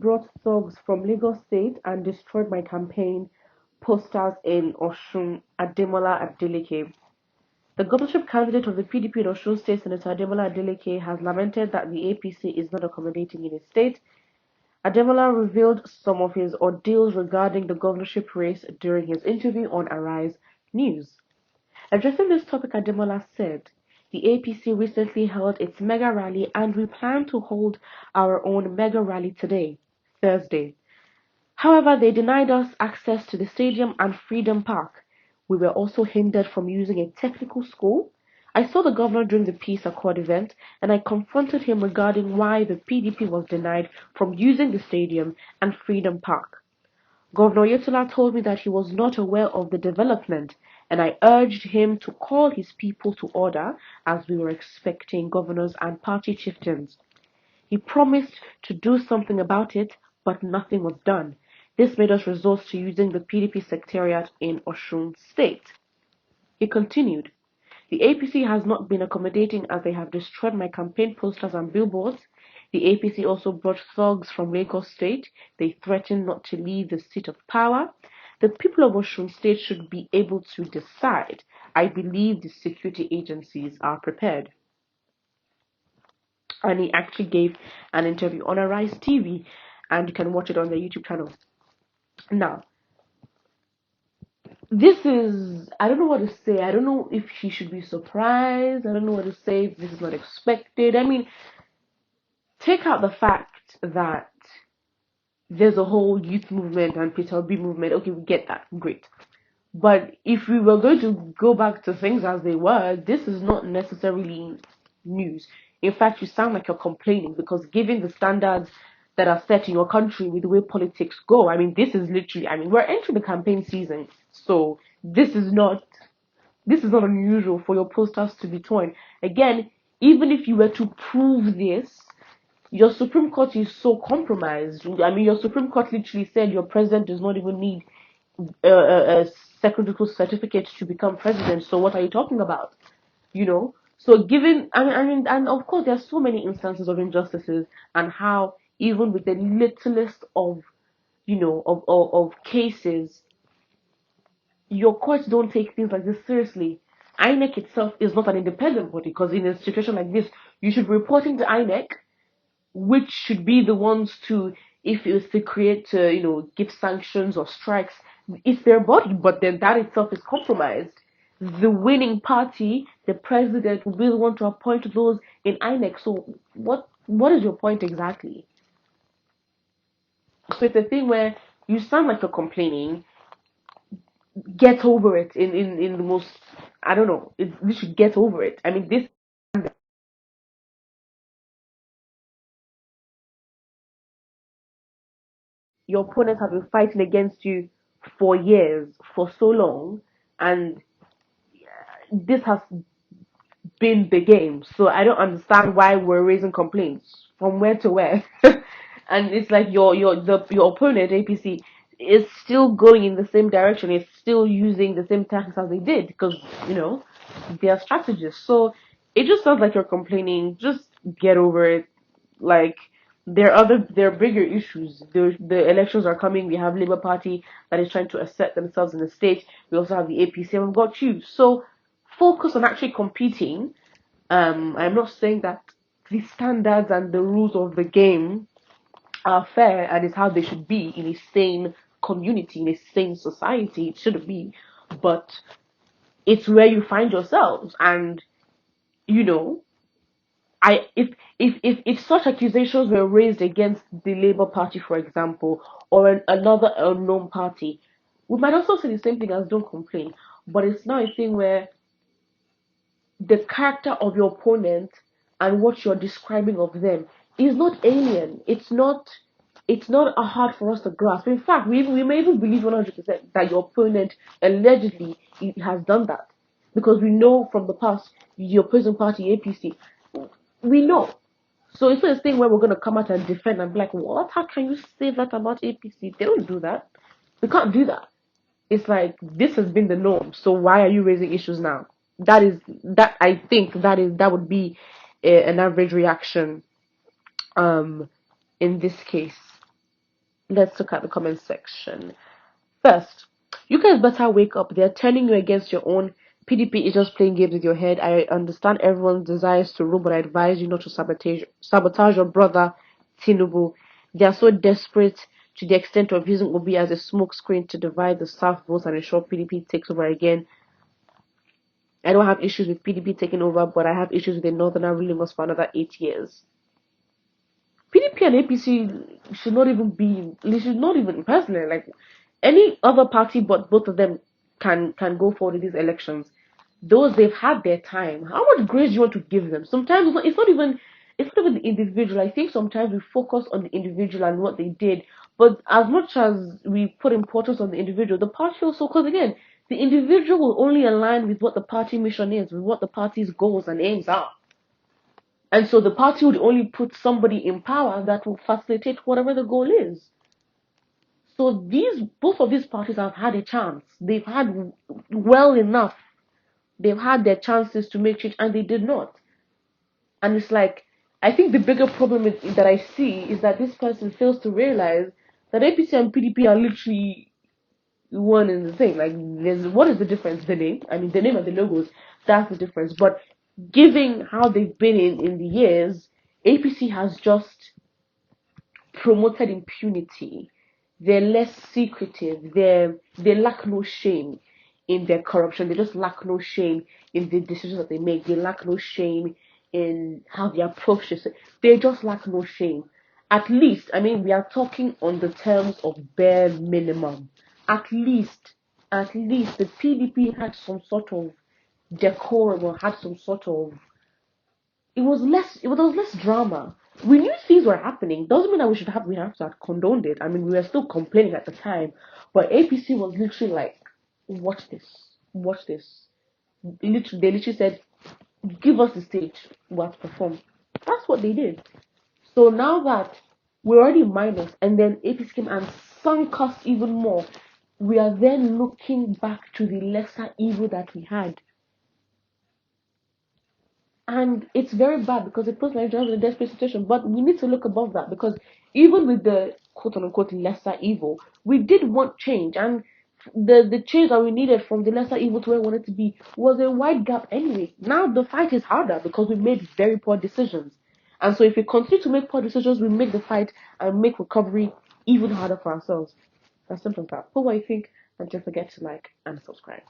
brought thugs from Lagos State and destroyed my campaign posters in Osun, Ademola Adeleke. The governorship candidate of the PDP in Osun State, Senator Ademola Adeleke, has lamented that the APC is not accommodating in his state. Ademola revealed some of his ordeals regarding the governorship race during his interview on Arise News. Addressing this topic, Ademola said, "The APC recently held its mega rally and we plan to hold our own mega rally today, Thursday. However, they denied us access to the stadium and Freedom Park. We were also hindered from using a technical school. I saw the governor during the Peace Accord event and I confronted him regarding why the PDP was denied from using the stadium and Freedom Park. Governor Yetola told me that he was not aware of the development and I urged him to call his people to order as we were expecting governors and party chieftains. He promised to do something about it, but nothing was done. This made us resort to using the PDP secretariat in Osun State." He continued, "The APC has not been accommodating as they have destroyed my campaign posters and billboards. The APC also brought thugs from Lagos State. They threatened not to leave the seat of power. The people of Osun State should be able to decide. I believe the security agencies are prepared." And he actually gave an interview on Arise TV, and you can watch it on their YouTube channel. Now, this is, I don't know what to say. I don't know if he should be surprised. I don't know what to say if this is not expected. I mean, take out the fact that there's a whole youth movement and Peter B movement. Okay, we get that. Great. But if we were going to go back to things as they were, this is not necessarily news. In fact, you sound like you're complaining because given the standards that are set in your country with the way politics go, I mean, this is literally, I mean, we're entering the campaign season. So this is not unusual for your posters to be torn. Again, even if you were to prove this, your Supreme Court is so compromised. I mean, your Supreme Court literally said your president does not even need a secondary certificate to become president. So what are you talking about? You know. So given, I mean, and of course, there are so many instances of injustices, and how even with the littlest of, of cases, your courts don't take things like this seriously. INEC itself is not an independent body because in a situation like this, you should be reporting to INEC, which should be the ones to, if it was to create, give sanctions or strikes, it's their body, but then that itself is compromised. The winning party, the president, will be the one to appoint those in INEC. So what is your point exactly? So it's a thing where you sound like you're complaining. Get over it in the most, I don't know, you should get over it. I mean, this, your opponents have been fighting against you for years, for so long, and this has been the game. So I don't understand why we're raising complaints from where to where. And it's like your opponent APC is still going in the same direction. It's still using the same tactics as they did because they are strategists. So it just sounds like you're complaining. Just get over it. Like there are bigger issues. The elections are coming. We have Labour Party that is trying to assert themselves in the state. We also have the APC and we've got you. So focus on actually competing. I'm not saying that the standards and the rules of the game are fair and is how they should be in a sane community, in a sane society. It shouldn't be, but it's where you find yourselves. And you know, I if such accusations were raised against the Labour Party, for example, or another unknown party, we might also say the same thing as don't complain. But it's now a thing where the character of your opponent and what you're describing of them is not alien. It's not a hard for us to grasp. In fact, we may even believe 100% that your opponent allegedly has done that. Because we know from the past, the opposing party, APC, we know. So it's not a thing where we're going to come out and defend and be like, what? How can you say that about APC? They don't do that. They can't do that. It's like this has been the norm. So why are you raising issues now? That I think that would be an average reaction in this case. Let's look at the comment section. First, you guys better wake up. They're turning you against your own. PDP is just playing games with your head. I understand everyone desires to rule, but I advise you not to sabotage your brother, Tinubu. They are so desperate to the extent of using Obi as a smokescreen to divide the South votes and ensure PDP takes over again. I don't have issues with PDP taking over, but I have issues with the Northerner ruling us for another 8 years. PDP and APC should not even be, they should not even, personally, like, any other party but both of them can go forward in these elections. Those, they've had their time. How much grace do you want to give them? Sometimes it's not even the individual. I think sometimes we focus on the individual and what they did, but as much as we put importance on the individual, the party also, because again, the individual will only align with what the party mission is, with what the party's goals and aims are. And so the party would only put somebody in power that will facilitate whatever the goal is. So both of these parties have had a chance. They've had well enough. They've had their chances to make change, and they did not. And it's like, I think the bigger problem that I see is that this person fails to realize that APC and PDP are literally one and the same. Like, what is the difference? The name. I mean, the name and the logos. That's the difference. But given how they've been in the years, APC has just promoted impunity. They're less secretive. They lack no shame in their corruption. They just lack no shame in the decisions that they make. They lack no shame in how they approach this. They just lack no shame. At least, I mean, we are talking on the terms of bare minimum. At least the PDP had some sort of decorum, or had some sort of, it was less drama. We knew things were happening. Doesn't mean that we have to have condoned it. I mean, we were still complaining at the time, but APC was literally like, watch this, watch this. Literally, they literally said, give us the stage, we'll have to perform. That's what they did. So now that we're already minus, and then APC came and sunk us even more, we are then looking back to the lesser evil that we had. And it's very bad because it puts Nigerians in a desperate situation. But we need to look above that, because even with the quote unquote lesser evil, we did want change. And the change that we needed from the lesser evil to where we wanted to be was a wide gap anyway. Now the fight is harder because we made very poor decisions. And so if we continue to make poor decisions, we make the fight and make recovery even harder for ourselves. As simple as that. But what you think, and don't forget to like and subscribe.